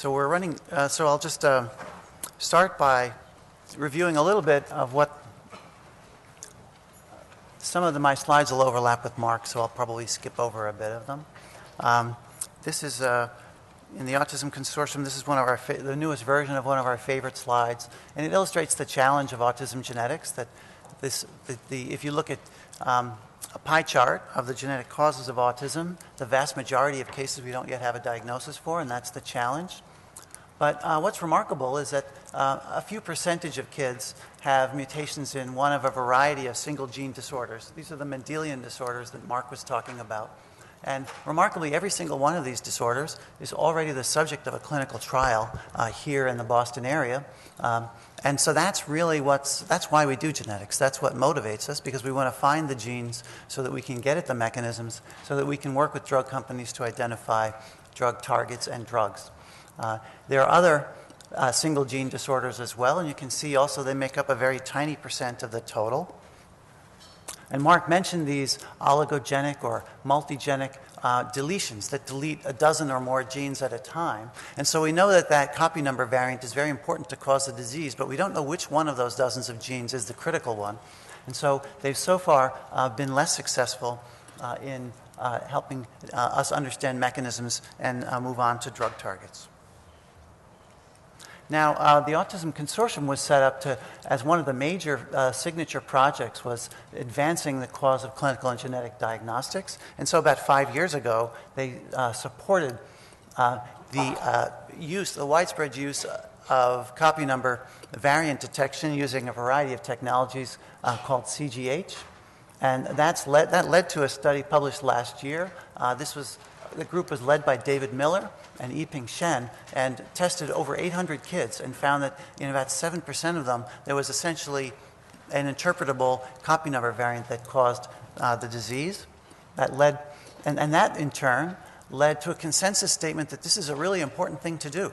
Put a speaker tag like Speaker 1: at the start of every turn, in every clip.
Speaker 1: So we're running, so I'll just start by reviewing a little bit of what some of my slides will overlap with Mark, so I'll probably skip over a bit of them. This is in the Autism Consortium. This is one of the newest version of one of our favorite slides, and it illustrates the challenge of autism genetics. That if you look at a pie chart of the genetic causes of autism, the vast majority of cases we don't yet have a diagnosis for, and that's the challenge. But what's remarkable is that a few percentage of kids have mutations in one of a variety of single gene disorders. These are the Mendelian disorders that Mark was talking about. And remarkably, every single one of these disorders is already the subject of a clinical trial here in the Boston area. And so that's really that's why we do genetics. That's what motivates us, because we want to find the genes so that we can get at the mechanisms, so that we can work with drug companies to identify drug targets and drugs. There are other single gene disorders as well, and you can see also they make up a very tiny percent of the total. And Mark mentioned these oligogenic or multigenic deletions that delete a dozen or more genes at a time. And so we know that that copy number variant is very important to cause the disease, but we don't know which one of those dozens of genes is the critical one. And so they've so far been less successful in helping us understand mechanisms and move on to drug targets. Now, the Autism Consortium was set up as one of the major signature projects was advancing the cause of clinical and genetic diagnostics. And so about 5 years ago, they supported the widespread use of copy number variant detection using a variety of technologies called CGH. And that led to a study published last year. The group was led by David Miller and Yiping Shen and tested over 800 kids and found that in about 7% of them, there was essentially an interpretable copy number variant that caused the disease. That in turn led to a consensus statement that this is a really important thing to do,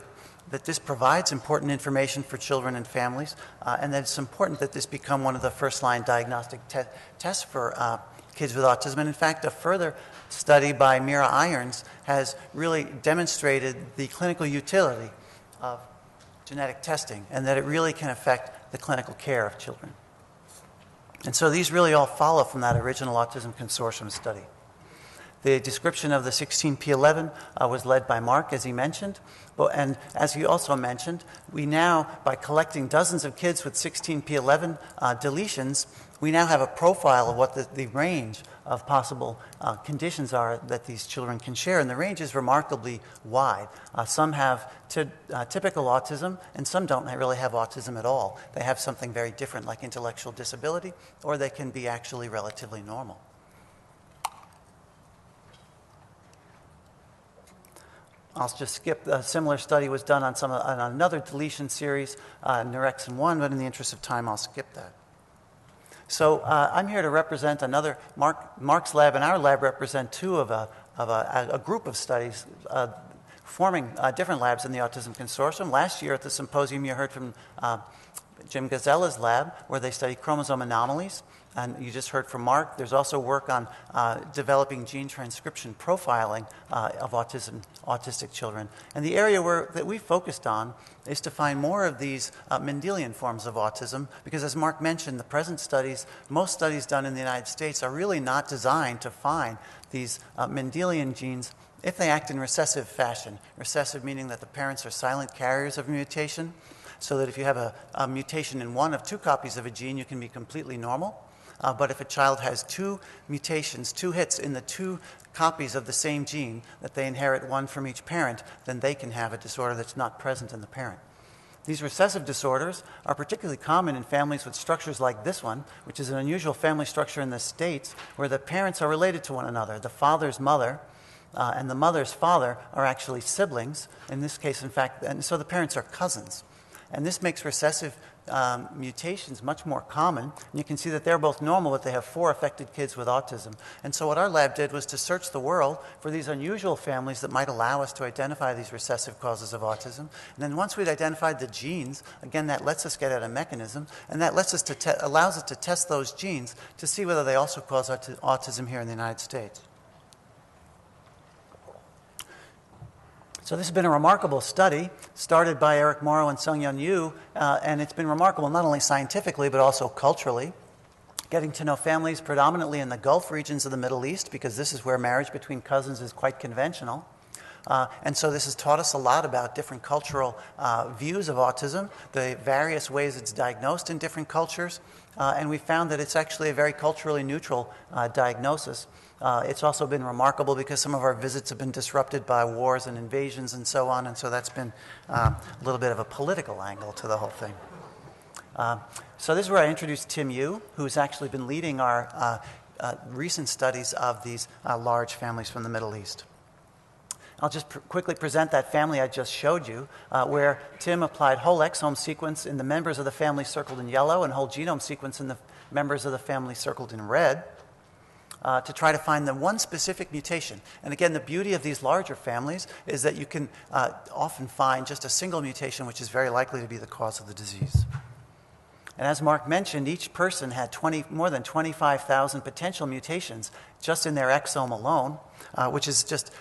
Speaker 1: that this provides important information for children and families, and that it's important that this become one of the first-line diagnostic tests for kids with autism. And in fact, a further study by Mira Irons has really demonstrated the clinical utility of genetic testing and that it really can affect the clinical care of children. And so these really all follow from that original Autism Consortium study. The description of the 16p11 was led by Mark, as he mentioned. And as he also mentioned, we now, by collecting dozens of kids with 16p11 deletions, we now have a profile of what the range of possible conditions are that these children can share. And the range is remarkably wide. Some have typical autism, and some don't really have autism at all. They have something very different, like intellectual disability, or they can be actually relatively normal. I'll just skip. A similar study was done on another deletion series, Neurexin-1, but in the interest of time, I'll skip that. So I'm here to represent Mark's lab and our lab represent two of a group of studies forming different labs in the Autism Consortium. Last year at the symposium, you heard from Jim Gazella's lab, where they study chromosome anomalies. And you just heard from Mark. There's also work on developing gene transcription profiling of autistic children. And the area that we focused on is to find more of these Mendelian forms of autism, because as Mark mentioned, the present studies, most studies done in the United States are really not designed to find these Mendelian genes if they act in recessive fashion. Recessive meaning that the parents are silent carriers of a mutation, so that if you have a mutation in one of two copies of a gene, you can be completely normal. But if a child has two mutations, two hits in the two copies of the same gene, that they inherit one from each parent, then they can have a disorder that's not present in the parent. These recessive disorders are particularly common in families with structures like this one, which is an unusual family structure in the States, where the parents are related to one another. The father's mother and the mother's father are actually siblings, in this case, in fact, and so the parents are cousins. And this makes recessive mutations much more common. And you can see that they're both normal, but they have 4 affected kids with autism. And so what our lab did was to search the world for these unusual families that might allow us to identify these recessive causes of autism. And then once we'd identified the genes, again, that lets us get at a mechanism, and that lets us allows us to test those genes to see whether they also cause autism here in the United States. So this has been a remarkable study started by Eric Morrow and Sungyeon Yu, and it's been remarkable not only scientifically but also culturally, getting to know families predominantly in the Gulf regions of the Middle East, because this is where marriage between cousins is quite conventional. And so this has taught us a lot about different cultural views of autism, the various ways it's diagnosed in different cultures, and we found that it's actually a very culturally neutral diagnosis. It's also been remarkable because some of our visits have been disrupted by wars and invasions and so on, and so that's been a little bit of a political angle to the whole thing. So this is where I introduced Tim Yu, who's actually been leading our recent studies of these large families from the Middle East. I'll just quickly present that family I just showed you, where Tim applied whole exome sequence in the members of the family circled in yellow and whole genome sequence in the members of the family circled in red, to try to find the one specific mutation. And again, the beauty of these larger families is that you can often find just a single mutation, which is very likely to be the cause of the disease. And as Mark mentioned, each person had more than 25,000 potential mutations just in their exome alone, which is just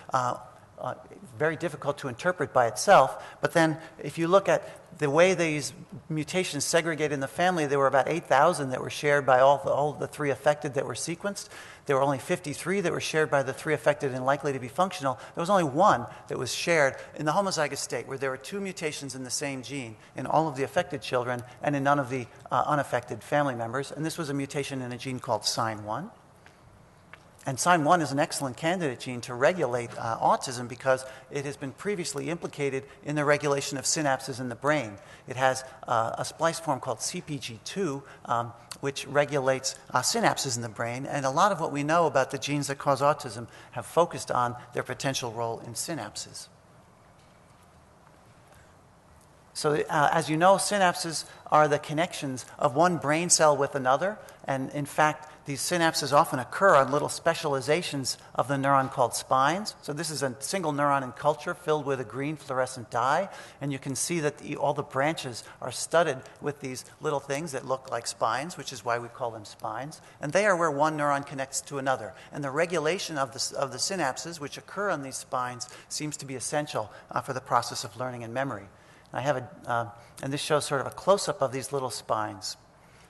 Speaker 1: very difficult to interpret by itself. But then if you look at the way these mutations segregated in the family, there were about 8,000 that were shared by all the 3 affected that were sequenced. There were only 53 that were shared by the 3 affected and likely to be functional. There was only 1 that was shared in the homozygous state, where there were 2 mutations in the same gene in all of the affected children and in none of the unaffected family members. And this was a mutation in a gene called SIGN1. And SIGN1 is an excellent candidate gene to regulate autism because it has been previously implicated in the regulation of synapses in the brain. It has a splice form called CPG2, which regulates synapses in the brain. And a lot of what we know about the genes that cause autism have focused on their potential role in synapses. So as you know, synapses are the connections of one brain cell with another. And in fact, these synapses often occur on little specializations of the neuron called spines. So this is a single neuron in culture filled with a green fluorescent dye. And you can see that all the branches are studded with these little things that look like spines, which is why we call them spines. And they are where one neuron connects to another. And the regulation of the synapses, which occur on these spines, seems to be essential for the process of learning and memory. I have and this shows sort of a close-up of these little spines.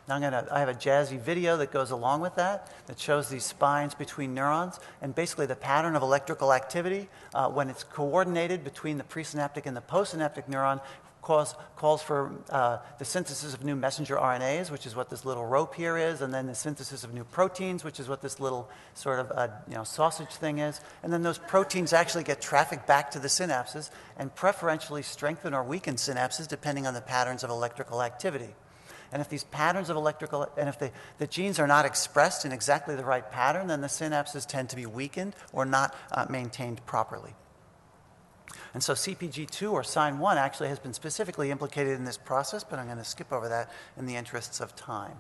Speaker 1: Now I have a jazzy video that goes along with that shows these spines between neurons, and basically the pattern of electrical activity when it's coordinated between the presynaptic and the postsynaptic neuron calls for the synthesis of new messenger RNAs, which is what this little rope here is, and then the synthesis of new proteins, which is what this little sort of sausage thing is. And then those proteins actually get trafficked back to the synapses and preferentially strengthen or weaken synapses depending on the patterns of electrical activity. And if these patterns of if the genes are not expressed in exactly the right pattern, then the synapses tend to be weakened or not maintained properly. And so CPG2 or SIGN1 actually has been specifically implicated in this process, but I'm going to skip over that in the interests of time.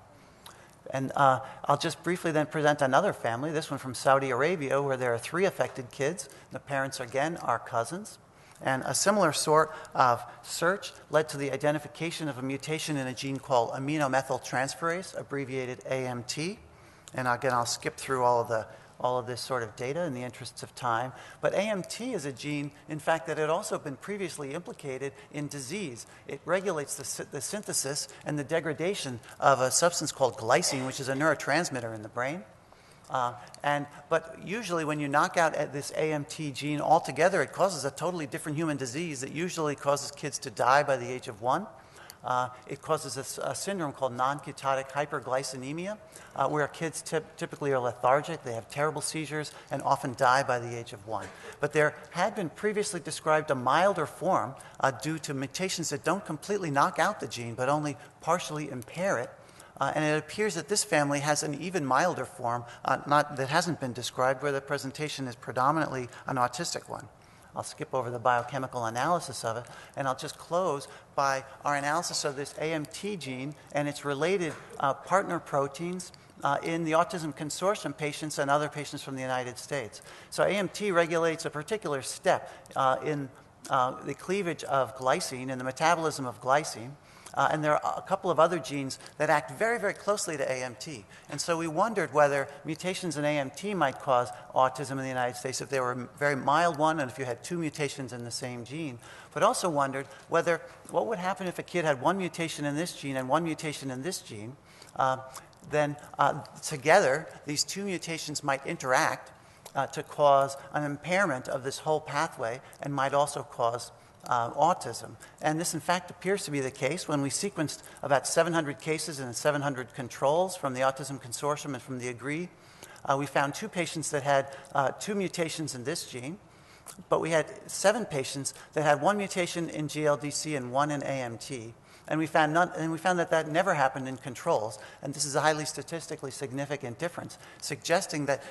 Speaker 1: And I'll just briefly then present another family, this one from Saudi Arabia, where there are 3 affected kids. The parents, again, are cousins. And a similar sort of search led to the identification of a mutation in a gene called aminomethyltransferase, abbreviated AMT. And again, I'll skip through all of this sort of data in the interests of time. But AMT is a gene, in fact, that had also been previously implicated in disease. It regulates the synthesis and the degradation of a substance called glycine, which is a neurotransmitter in the brain. But usually when you knock out this AMT gene altogether, it causes a totally different human disease that usually causes kids to die by the age of 1. It causes a syndrome called non-ketotic hyperglycemia, where kids typically are lethargic, they have terrible seizures, and often die by the age of 1. But there had been previously described a milder form due to mutations that don't completely knock out the gene, but only partially impair it. And it appears that this family has an even milder form that hasn't been described, where the presentation is predominantly an autistic one. I'll skip over the biochemical analysis of it, and I'll just close by our analysis of this AMT gene and its related partner proteins in the Autism Consortium patients and other patients from the United States. So AMT regulates a particular step in the cleavage of glycine and the metabolism of glycine. And there are a couple of other genes that act very, very closely to AMT. And so we wondered whether mutations in AMT might cause autism in the United States if they were a very mild one and if you had 2 mutations in the same gene. But also wondered what would happen if a kid had 1 mutation in this gene and 1 mutation in this gene. Then together, these 2 mutations might interact to cause an impairment of this whole pathway and might also cause autism. And this, in fact, appears to be the case. When we sequenced about 700 cases and 700 controls from the Autism Consortium and from the AGREE, we found 2 patients that had 2 mutations in this gene, but we had 7 patients that had 1 mutation in GLDC and 1 in AMT. And we found that never happened in controls. And this is a highly statistically significant difference, suggesting that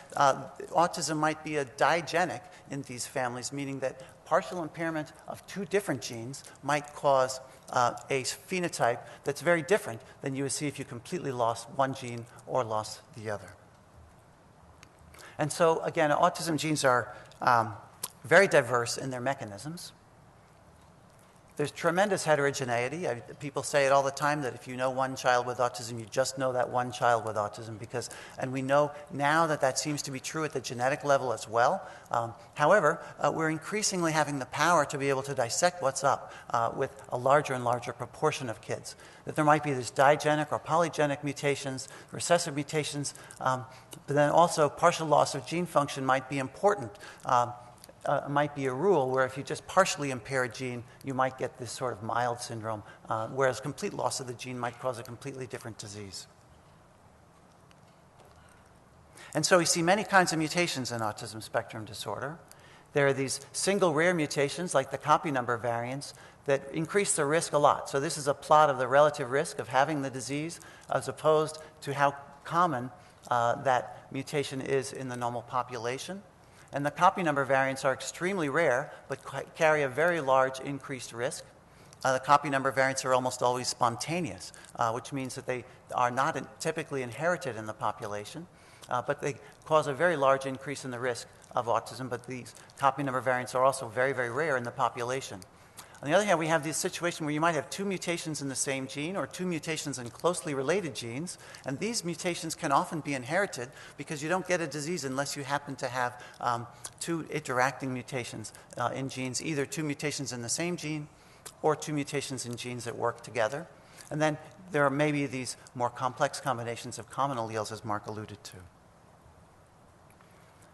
Speaker 1: autism might be a digenic in these families, meaning that partial impairment of 2 different genes might cause a phenotype that's very different than you would see if you completely lost 1 gene or lost the other. And so, again, autism genes are very diverse in their mechanisms. There's tremendous heterogeneity. People say it all the time that if you know one child with autism, you just know that one child with autism, and we know now that that seems to be true at the genetic level as well. However, we're increasingly having the power to be able to dissect what's up with a larger and larger proportion of kids. That there might be these digenic or polygenic mutations, recessive mutations, but then also partial loss of gene function might be important. Might be a rule where if you just partially impair a gene, you might get this sort of mild syndrome, whereas complete loss of the gene might cause a completely different disease. And so we see many kinds of mutations in autism spectrum disorder. There are these single rare mutations, like the copy number variants, that increase the risk a lot. So this is a plot of the relative risk of having the disease as opposed to how common that mutation is in the normal population. And the copy number variants are extremely rare, but carry a very large increased risk. The copy number variants are almost always spontaneous, which means that they are not typically inherited in the population, but they cause a very large increase in the risk of autism. But these copy number variants are also very, very rare in the population. On the other hand, we have this situation where you might have 2 mutations in the same gene or 2 mutations in closely related genes, and these mutations can often be inherited because you don't get a disease unless you happen to have 2 interacting mutations in genes, either 2 mutations in the same gene or 2 mutations in genes that work together. And then there are maybe these more complex combinations of common alleles, as Mark alluded to.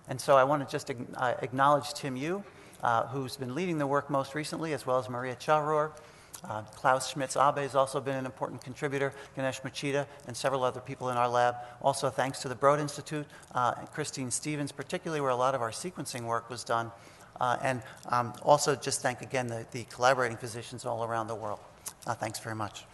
Speaker 1: And so I want to just acknowledge Tim Yu, who's been leading the work most recently, as well as Maria Charour. Klaus Schmitz-Abe has also been an important contributor, Ganesh Machida, and several other people in our lab. Also, thanks to the Broad Institute, and Christine Stevens, particularly where a lot of our sequencing work was done. And also just thank again the collaborating physicians all around the world. Thanks very much.